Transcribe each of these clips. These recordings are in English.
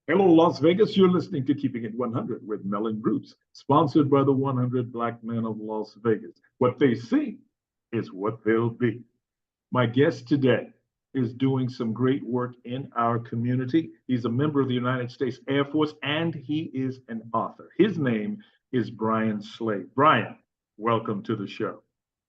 Hello, Las Vegas. You're listening to Keeping It 100 with Mel and Bruce, sponsored by the 100 Black Men of Las Vegas. What they see is what they'll be. My guest today is doing some great work in our community. He's a member of the United States Air Force, and he is an author. His name is Brian Slade. Brian, welcome to the show.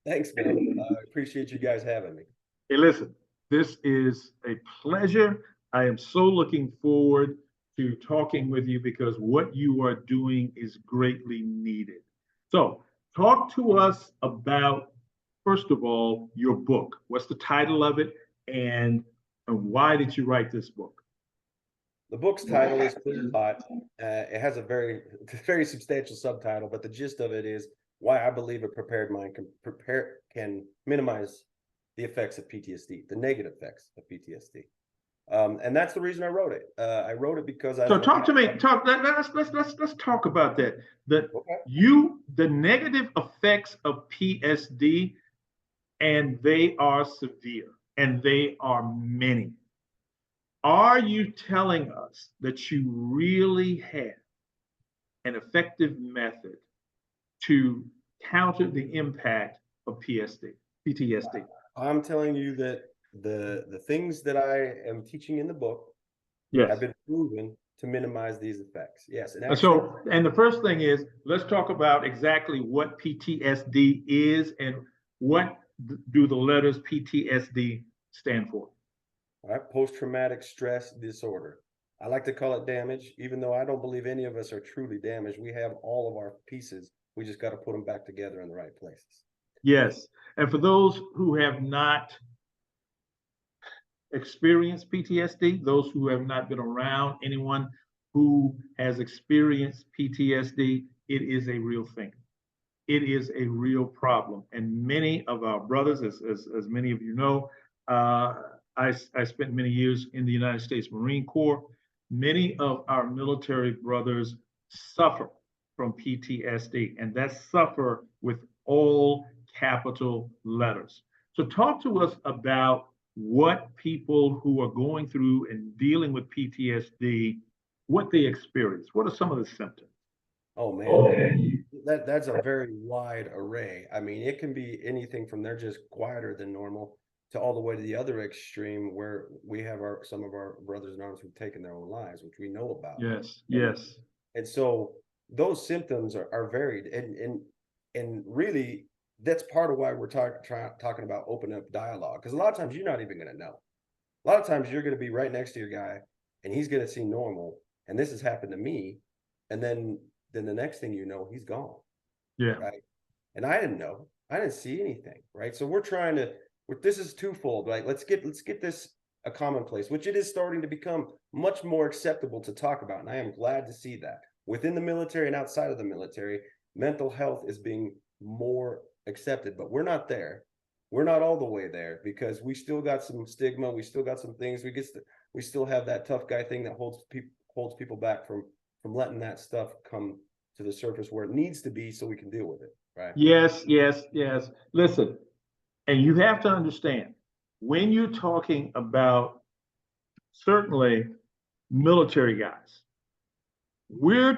Thanks, man. I appreciate you guys having me. Hey, listen, this is a pleasure. I am so looking forward to talking with you because what you are doing is greatly needed. So, talk to us about, first of all, your book. What's the title of it, and why did you write this book? The book's title is pretty hot. It has a very substantial subtitle, but the gist of it is why I believe a prepared mind can minimize the effects of PTSD, the negative effects of PTSD. And that's the reason I wrote it. I wrote it because I. So talk to me. Let's talk about that. The negative effects of PSD, and they are severe, and they are many. Are you telling us that you really have an effective method to counter the impact of PTSD? I'm telling you that the things that I am teaching in the book have been proven to minimize these effects. Yes. And the first thing is, let's talk about exactly what PTSD is and what do the letters PTSD stand for. All right, post-traumatic stress disorder. I like to call it damage, even though I don't believe any of us are truly damaged. We have all of our pieces. We just got to put them back together in the right places. Yes. And for those who have not experienced PTSD, those who have not been around anyone who has experienced PTSD, it is a real thing. It is a real problem. And many of our brothers, as many of you know, I spent many years in the United States Marine Corps. Many of our military brothers suffer from PTSD, and that's suffer with all capital letters. So talk to us about what people who are going through and dealing with PTSD, what they experience. What are some of the symptoms? Oh man, that's a very wide array. I mean, it can be anything from they're just quieter than normal to all the way to the other extreme where we have some of our brothers in arms who've taken their own lives, which we know about. Yes. And so those symptoms are varied, and really that's part of why we're talking about open up dialogue, because a lot of times you're not even going to know. A lot of times you're going to be right next to your guy and he's going to see normal, and this has happened to me, and then the next thing you know, he's gone. Yeah. Right. And I didn't see anything. Right. So this is twofold, right? Let's get this a commonplace, which it is starting to become much more acceptable to talk about. And I am glad to see that within the military and outside of the military, mental health is being more accepted, but we're not there. We're not all the way there because we still got some stigma. We still got some things. We still have that tough guy thing that holds people back from letting that stuff come to the surface where it needs to be so we can deal with it. Right. Yes. Listen, and you have to understand, when you're talking about certainly military guys, we're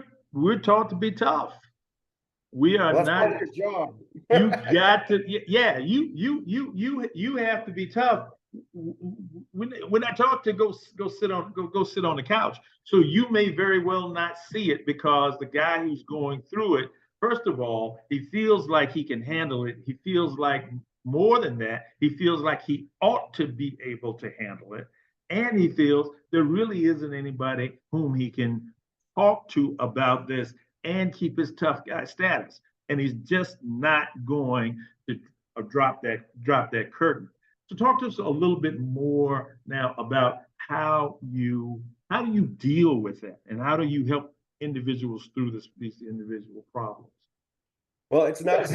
taught to be tough. We are not. Part of your job. You got to, yeah. You have to be tough. We're not taught to go sit on the couch. So you may very well not see it because the guy who's going through it, first of all, he feels like he can handle it. He feels like more than that, he feels like he ought to be able to handle it. And he feels there really isn't anybody whom he can talk to about this and keep his tough guy status. And he's just not going to drop that curtain. So talk to us a little bit more now about how do you deal with that, and how do you help individuals through these individual problems? Well, it's not a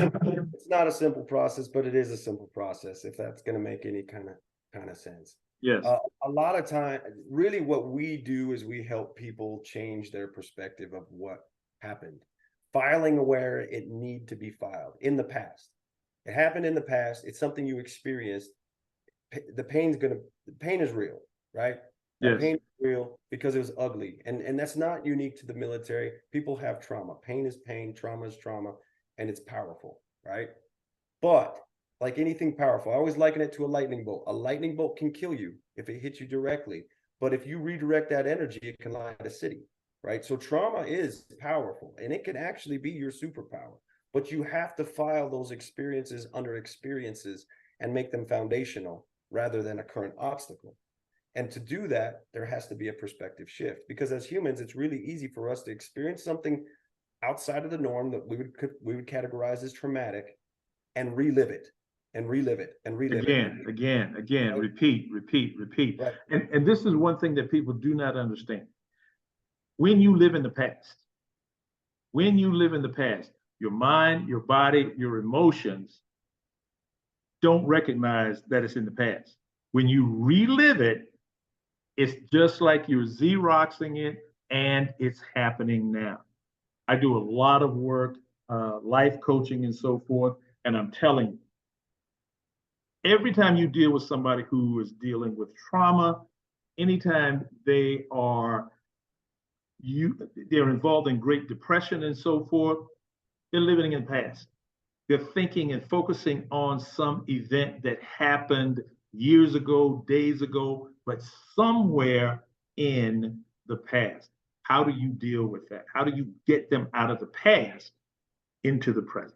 simple process, but it is a simple process, if that's going to make any kind of sense. Yes. A lot of time, really what we do is we help people change their perspective of what happened. Filing where it need to be filed in the past. It happened in the past. It's something you experienced. The pain is real, right? Yes. Pain is real because it was ugly. And that's not unique to the military. People have trauma. Pain is pain, trauma is trauma, and it's powerful, right? But like anything powerful, I always liken it to a lightning bolt. A lightning bolt can kill you if it hits you directly. But if you redirect that energy, it can light a city, right? So trauma is powerful and it can actually be your superpower. But you have to file those experiences under experiences and make them foundational rather than a current obstacle. And to do that, there has to be a perspective shift because as humans, it's really easy for us to experience something outside of the norm that we would categorize as traumatic and relive it and relive it and relive Again, it. again, Right? repeat. Right. And this is one thing that people do not understand. When you live in the past, when you live in the past, your mind, your body, your emotions don't recognize that it's in the past. When you relive it, it's just like you're Xeroxing it and it's happening now. I do a lot of work, life coaching and so forth, and I'm telling you, every time you deal with somebody who is dealing with trauma, anytime they're involved in Great Depression and so forth, they're living in the past. They're thinking and focusing on some event that happened years ago, days ago, but somewhere in the past. How do you deal with that? How do you get them out of the past into the present?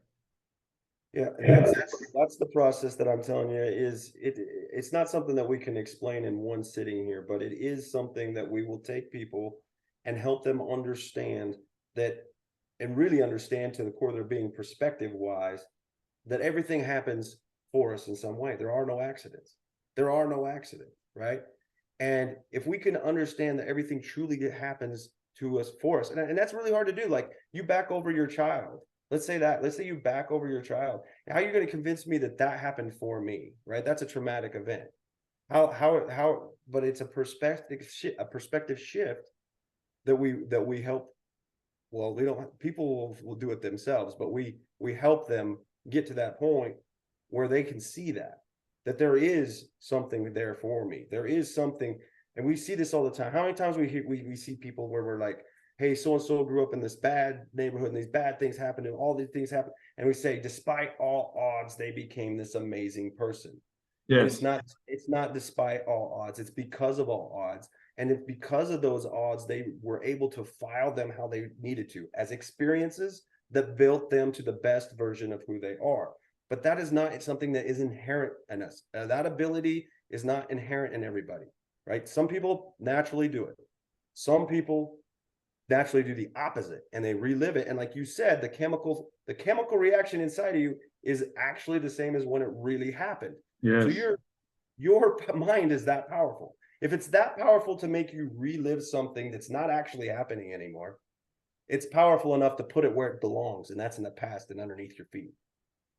Yeah, that's the process that I'm telling you it's not something that we can explain in one sitting here, but it is something that we will take people and help them understand that and really understand to the core of their being perspective wise that everything happens for us in some way. There are no accidents. There are no accidents, right? And if we can understand that everything truly happens to us for us, and that's really hard to do. Like you back over your child. Let's say you back over your child. How are you going to convince me that that happened for me, right? That's a traumatic event. But it's a perspective shift that we help. Well, we don't, people will do it themselves, but we help them get to that point where they can see that there is something there for me. There is something, and we see this all the time. How many times we see people where we're like, hey, so and so grew up in this bad neighborhood and these bad things happened and all these things happen, and we say, despite all odds, they became this amazing person. And Yes. it's not despite all odds, it's because of all odds. And it's because of those odds, they were able to file them how they needed to as experiences that built them to the best version of who they are. But that is not something that is inherent in us. That ability is not inherent in everybody, right? Some people naturally do it. Some people naturally do the opposite and they relive it. And like you said, the chemical reaction inside of you is actually the same as when it really happened. Yes. So your mind is that powerful. If it's that powerful to make you relive something that's not actually happening anymore, it's powerful enough to put it where it belongs, and that's in the past and underneath your feet.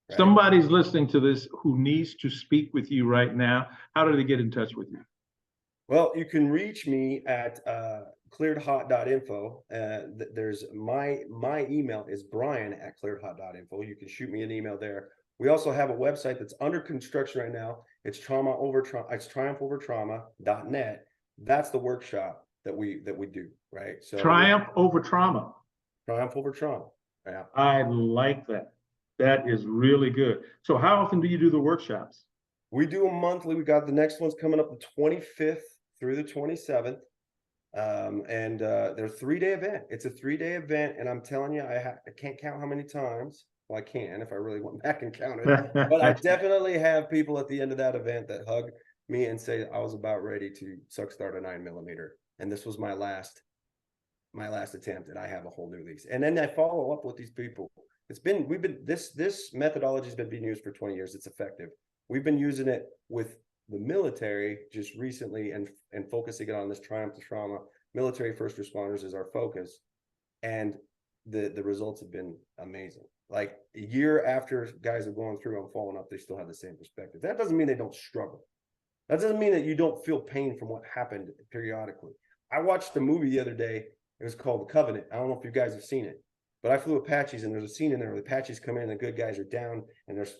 Right? Somebody's listening to this who needs to speak with you right now. How do they get in touch with you? Well, you can reach me at clearedhot.info. There's my email is brian@clearedhot.info. You can shoot me an email there. We also have a website that's under construction right now. It's triumphovertrauma.net. That's the workshop that we do, right? So Triumph over trauma. Triumph over trauma. Yeah. I like that. That is really good. So how often do you do the workshops? We do them monthly. We got the next one's coming up the 25th through the 27th. And they're a 3-day event. It's a 3-day event, and I'm telling you, I can't count how many times. Well, I can if I really went back and counted, but I definitely have people at the end of that event that hug me and say I was about ready to suck start a 9mm, and this was my last attempt, and I have a whole new lease. And then I follow up with these people. This methodology has been being used for 20 years. It's effective. We've been using it with the military just recently and focusing it on this Triumph to Trauma. Military first responders is our focus, and the results have been amazing. Like a year after guys are going through and falling up, they still have the same perspective. That doesn't mean they don't struggle. That doesn't mean that you don't feel pain from what happened periodically. I watched a movie the other day. It was called The Covenant. I don't know if you guys have seen it, but I flew Apaches, and there's a scene in there where the Apaches come in and the good guys are down, and there's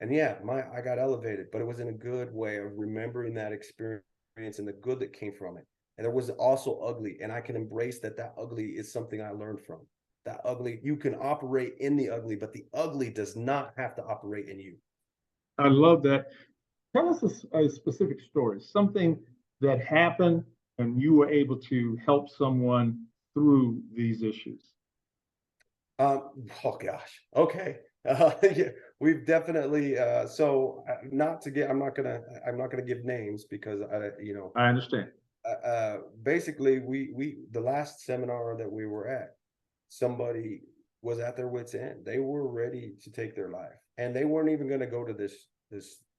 and yeah, I got elevated, but it was in a good way of remembering that experience and the good that came from it. And there was also ugly. And I can embrace that ugly is something I learned from. That ugly, you can operate in the ugly, but the ugly does not have to operate in you. I love that. Tell us a specific story, something that happened and you were able to help someone through these issues. Oh gosh. Okay. Yeah, we've definitely not to get I'm not gonna give names because I understand. basically the last seminar that we were at, somebody was at their wits' end. They were ready to take their life, and they weren't even going to go to this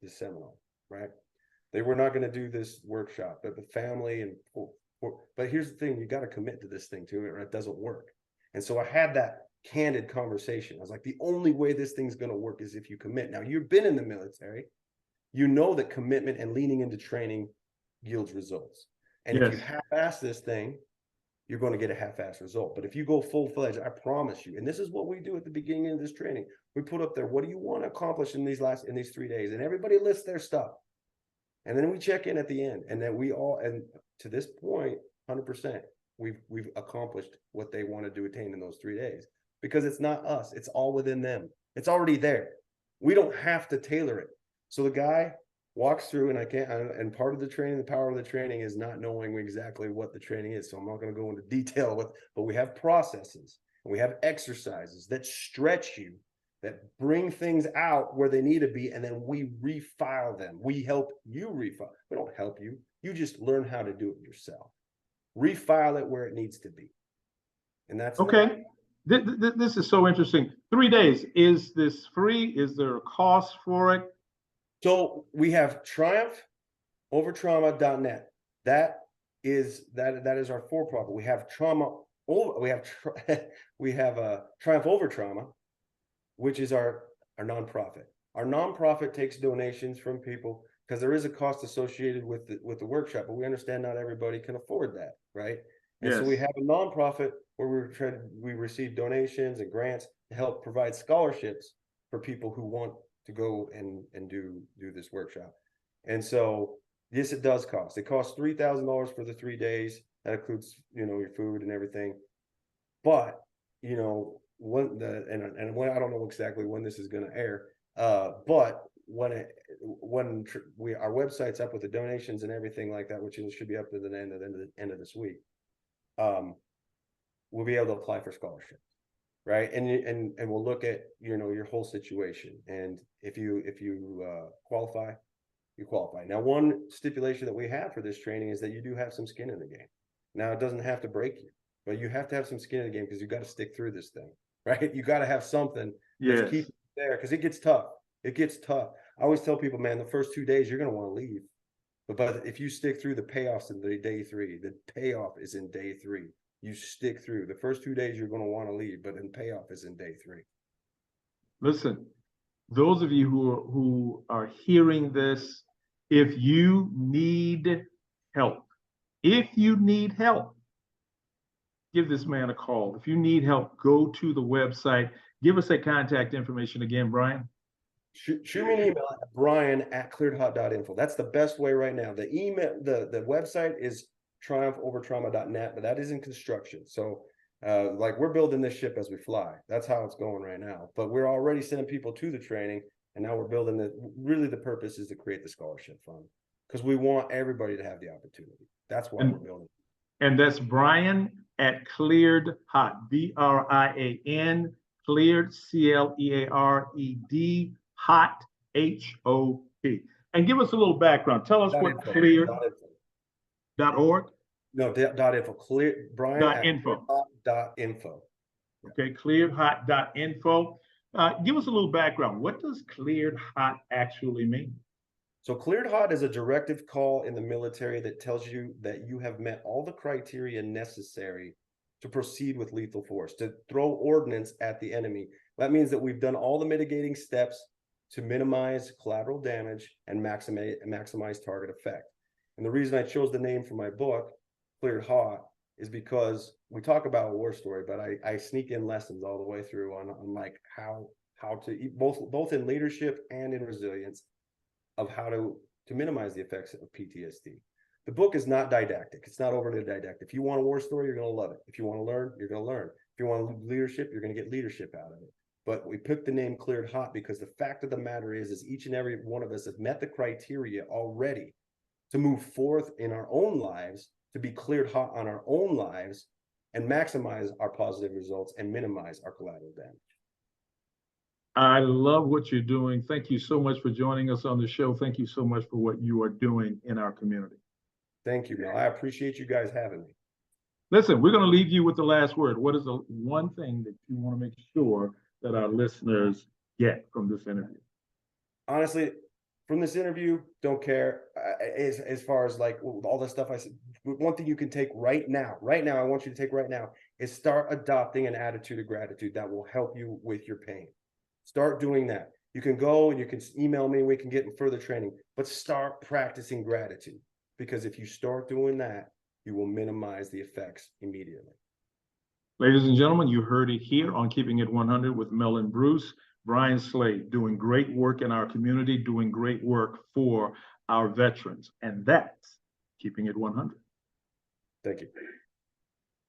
seminar, right? They were not going to do this workshop, but the family but here's the thing: you got to commit to this thing too, or it doesn't work. And so I had that candid conversation. I was like, the only way this thing's going to work is if you commit. Now, you've been in the military, you know that commitment and leaning into training yields results. And if you Yes. half-ass this thing, you're going to get a half-ass result. But if you go full-fledged, I promise you, and this is what we do at the beginning of this training, we put up there, what do you want to accomplish in these 3 days? And everybody lists their stuff. And then we check in at the end. And then and to this point, 100%, we've accomplished what they want to attain in those 3 days. Because it's not us, it's all within them. It's already there. We don't have to tailor it. So the guy walks through, and part of the training, the power of the training is not knowing exactly what the training is. So I'm not going to go into detail but we have processes and we have exercises that stretch you, that bring things out where they need to be, and then we refile them. We help you refile. We don't help you. You just learn how to do it yourself. Refile it where it needs to be. And that's okay. This is so interesting. 3 days. Is this free? Is there a cost for it? So we have triumphovertrauma.net. That is our for-profit. We have Triumph Over Trauma, which is our nonprofit. Our nonprofit takes donations from people because there is a cost associated with the workshop, but we understand not everybody can afford that, right? And so we have a nonprofit where we receive donations and grants to help provide scholarships for people who want to go and do this workshop. And so yes, it does cost. It costs $3,000 for the 3 days. That includes, your food and everything. But I don't know exactly when this is going to air. But when our website's up with the donations and everything like that, which should be up to the end of this week, we'll be able to apply for scholarships, right? And we'll look at your whole situation, and if you qualify, you qualify. Now, one stipulation that we have for this training is that you do have some skin in the game. Now, it doesn't have to break you, but you have to have some skin in the game because you got to stick through this thing, right? You got to have something that's keep you there, because it gets tough. It gets tough. I always tell people, man, the first 2 days you're going to want to leave, but if you stick through, the payoff's in day 3. The payoff is in day 3. You stick through. The first 2 days you're going to want to leave, but then payoff is in day 3. Listen, those of you who are hearing this, if you need help, give this man a call. If you need help, go to the website. Give us that contact information again, Brian. Shoot me an email at brian@clearedhot.info. That's the best way right now. The website is triumphovertrauma.net, but that is in construction. So we're building this ship as we fly. That's how it's going right now. But we're already sending people to the training, and now we're building it. Really, the purpose is to create the scholarship fund, because we want everybody to have the opportunity. That's why we're building. And that's Brian at Cleared Hot, BRIAN, Cleared, CLEARED, Hot, HOT. And give us a little background. Tell us what cleared.org. No, .info. Clear Brian .info. .info. Okay, clearedhot.info. Give us a little background. What does Cleared Hot actually mean? So Cleared Hot is a directive call in the military that tells you that you have met all the criteria necessary to proceed with lethal force, to throw ordnance at the enemy. That means that we've done all the mitigating steps to minimize collateral damage and maximize target effect. And the reason I chose the name for my book, Cleared Hot, is because we talk about a war story, but I sneak in lessons all the way through on like how to both in leadership and in resilience, of how to minimize the effects of PTSD. The book is not didactic. It's not overly didactic. If you want a war story, you're going to love it. If you want to learn, you're going to learn. If you want leadership, you're going to get leadership out of it. But we picked the name Cleared Hot because the fact of the matter is each and every one of us have met the criteria already to move forth in our own lives, to be cleared hot on our own lives, and maximize our positive results and minimize our collateral damage. I love what you're doing. Thank you so much for joining us on the show. Thank you so much for what you are doing in our community. Thank you, Mel. I appreciate you guys having me. Listen, we're going to leave you with the last word. What is the one thing that you want to make sure that our listeners get from this interview? Honestly, from this interview, don't care as far as like all the stuff I said. One thing you can take right now, I want you to take right now is start adopting an attitude of gratitude that will help you with your pain. Start doing that. You can go and you can email me. We can get in further training, but start practicing gratitude, because if you start doing that, you will minimize the effects immediately. Ladies and gentlemen, you heard it here on Keeping It 100 with Mel and Bruce. Brian Slade doing great work in our community, doing great work for our veterans. And that's Keeping It 100. Thank you.